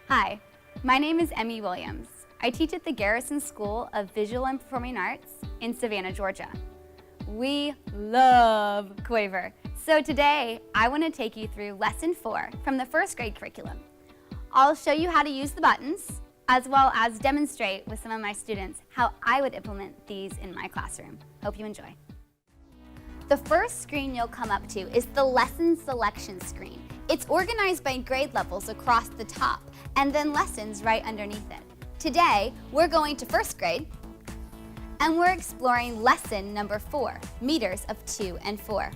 Hi, my name is Emmy Williams. I teach at the Garrison School of Visual and Performing Arts in Savannah, Georgia. We love Quaver. So today, I want to take you through Lesson 4 from the first grade curriculum. I'll show you how to use the buttons, as well as demonstrate with some of my students how I would implement these in my classroom. Hope you enjoy. The first screen you'll come up to is the lesson selection screen. It's organized by grade levels across the top, and then lessons right underneath it. Today, we're going to first grade, and we're exploring lesson number 4, meters of 2 and 4.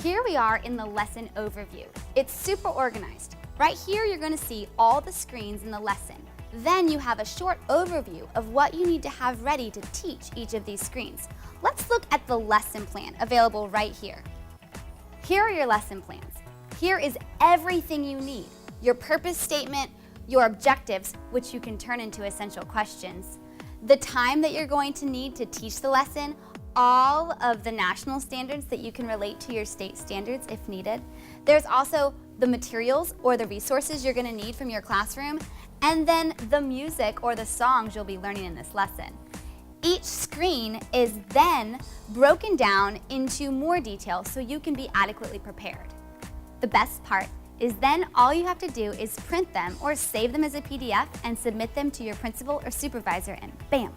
Here we are in the lesson overview. It's super organized. Right here, you're going to see all the screens in the lesson. Then you have a short overview of what you need to have ready to teach each of these screens. Let's look at the lesson plan available right here. Here are your lesson plans. Here is everything you need. Your purpose statement, your objectives, which you can turn into essential questions, the time that you're going to need to teach the lesson, all of the national standards that you can relate to your state standards if needed. There's also the materials or the resources you're going to need from your classroom, and then the music or the songs you'll be learning in this lesson. Each screen is then broken down into more detail so you can be adequately prepared. The best part is then all you have to do is print them or save them as a PDF and submit them to your principal or supervisor, and bam,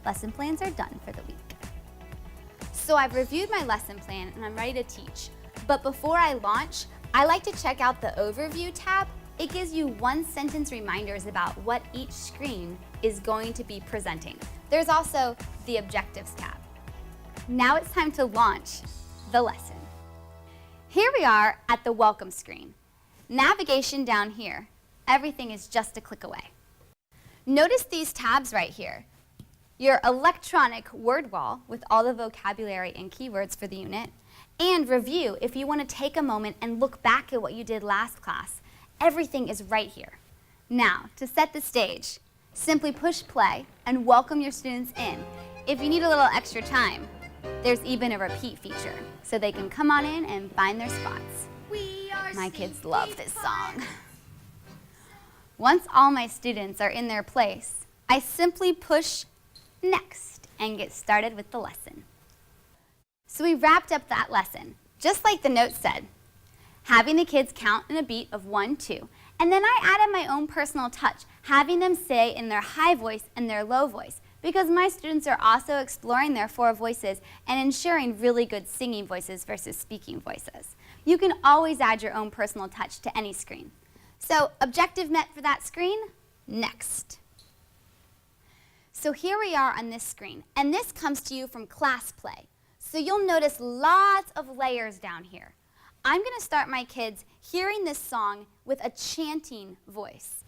lesson plans are done for the week. So I've reviewed my lesson plan and I'm ready to teach. But before I launch, I like to check out the Overview tab. It gives you one-sentence reminders about what each screen is going to be presenting. There's also the Objectives tab. Now it's time to launch the lesson. Here we are at the Welcome screen. Navigation down here. Everything is just a click away. Notice these tabs right here. Your electronic word wall with all the vocabulary and keywords for the unit, and review if you want to take a moment and look back at what you did last class. Everything is right here. Now, to set the stage, simply push play and welcome your students in. If you need a little extra time, there's even a repeat feature, so they can come on in and find their spots. My kids love this song. Once all my students are in their place, I simply push next and get started with the lesson. So we wrapped up that lesson, just like the note said, having the kids count in a beat of 1, 2, and then I added my own personal touch, having them say in their high voice and their low voice, because my students are also exploring their 4 voices and ensuring really good singing voices versus speaking voices. You can always add your own personal touch to any screen. So, objective met for that screen, next. So here we are on this screen, and this comes to you from class play. So you'll notice lots of layers down here. I'm going to start my kids hearing this song with a chanting voice.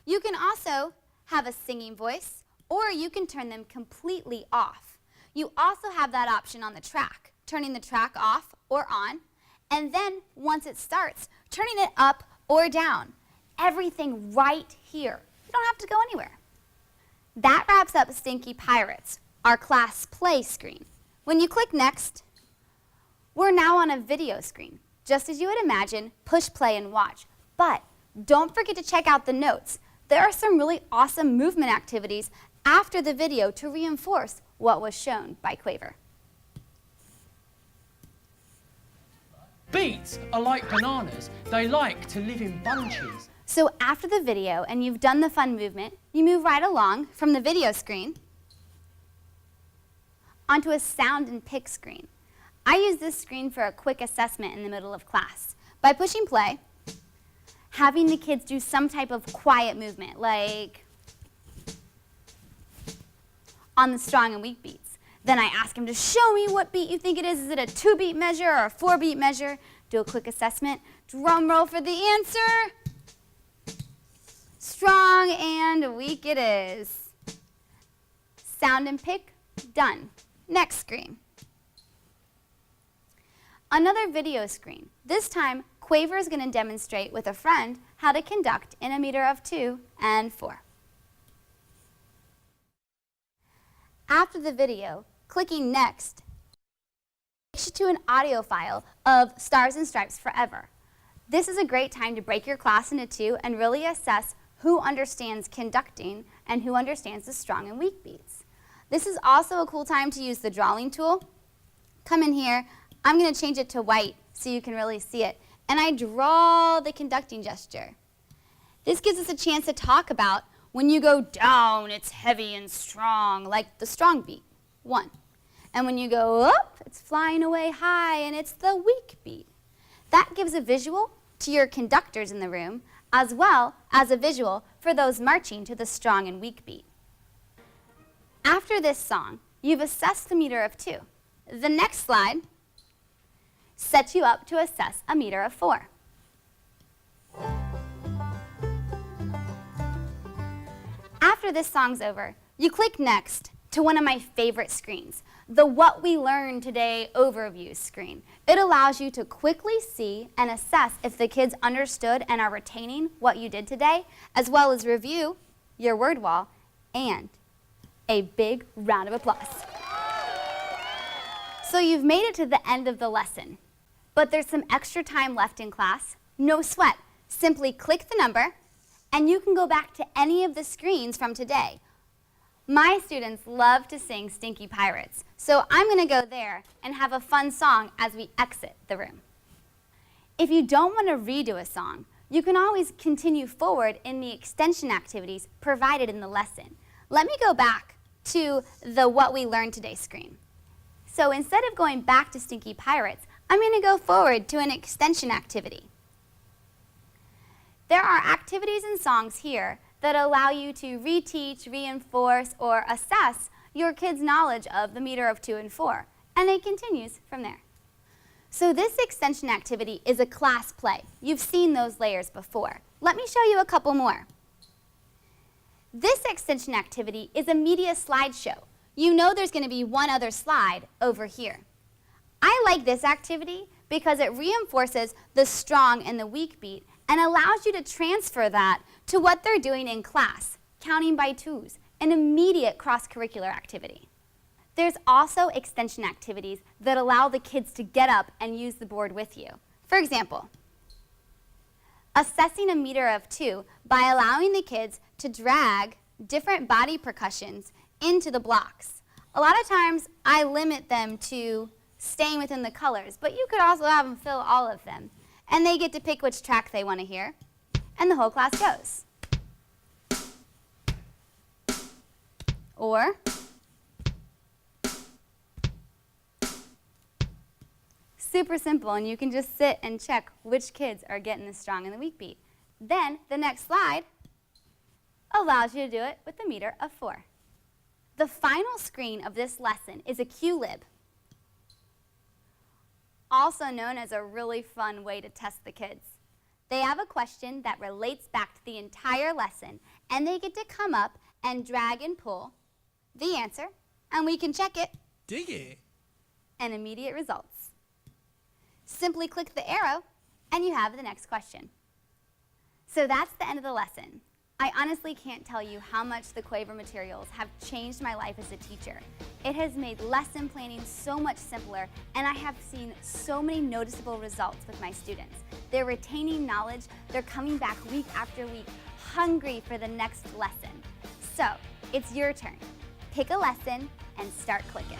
You can also have a singing voice, or you can turn them completely off. You also have that option on the track, turning the track off or on, and then once it starts, turning it up or down. Everything right here. You don't have to go anywhere. That wraps up Stinky Pirates, our class play screen. When you click next, we're now on a video screen. Just as you would imagine, push play and watch. But don't forget to check out the notes. There are some really awesome movement activities after the video to reinforce what was shown by Quaver. Beets are like bananas. They like to live in bunches. So after the video and you've done the fun movement, you move right along from the video screen onto a sound and pick screen. I use this screen for a quick assessment in the middle of class. By pushing play, having the kids do some type of quiet movement, like on the strong and weak beats. Then I ask them to show me what beat you think it is. Is it a 2-beat measure or a 4-beat measure? Do a quick assessment. Drum roll for the answer. Strong and weak it is. Sound and pick, done. Next screen. Another video screen. This time, Quaver is going to demonstrate with a friend how to conduct in a meter of 2 and 4. After the video, clicking next takes you to an audio file of Stars and Stripes Forever. This is a great time to break your class into two and really assess who understands conducting and who understands the strong and weak beats. This is also a cool time to use the drawing tool. Come in here. I'm going to change it to white so you can really see it. And I draw the conducting gesture. This gives us a chance to talk about when you go down, it's heavy and strong, like the strong beat, 1. And when you go up, it's flying away high, and it's the weak beat. That gives a visual to your conductors in the room, as well as a visual for those marching to the strong and weak beat. After this song, you've assessed the meter of 2. The next slide sets you up to assess a meter of 4. After this song's over, you click next to one of my favorite screens, the What We Learned Today Overview screen. It allows you to quickly see and assess if the kids understood and are retaining what you did today, as well as review your word wall, and a big round of applause. So you've made it to the end of the lesson, but there's some extra time left in class. No sweat. Simply click the number, and you can go back to any of the screens from today. My students love to sing Stinky Pirates, so I'm going to go there and have a fun song as we exit the room. If you don't want to redo a song, you can always continue forward in the extension activities provided in the lesson. Let me go back to the What We Learned Today screen. So instead of going back to Stinky Pirates, I'm going to go forward to an extension activity. There are activities and songs here that allow you to reteach, reinforce, or assess your kids' knowledge of the meter of 2 and 4, and it continues from there. So this extension activity is a class play. You've seen those layers before. Let me show you a couple more. This extension activity is a media slideshow. You know there's going to be one other slide over here. I like this activity because it reinforces the strong and the weak beat and allows you to transfer that to what they're doing in class, counting by 2s, an immediate cross-curricular activity. There's also extension activities that allow the kids to get up and use the board with you. For example, assessing a meter of 2 by allowing the kids to drag different body percussions into the blocks. A lot of times I limit them to staying within the colors, but you could also have them fill all of them. And they get to pick which track they want to hear, and the whole class goes. Or super simple, and you can just sit and check which kids are getting the strong and the weak beat. Then the next slide allows you to do it with the meter of 4. The final screen of this lesson is a Q-lib, also known as a really fun way to test the kids. They have a question that relates back to the entire lesson, and they get to come up and drag and pull the answer, and we can check it. Dig it. And immediate results. Simply click the arrow, and you have the next question. So that's the end of the lesson. I honestly can't tell you how much the Quaver materials have changed my life as a teacher. It has made lesson planning so much simpler, and I have seen so many noticeable results with my students. They're retaining knowledge, they're coming back week after week, hungry for the next lesson. So, it's your turn. Pick a lesson and start clicking.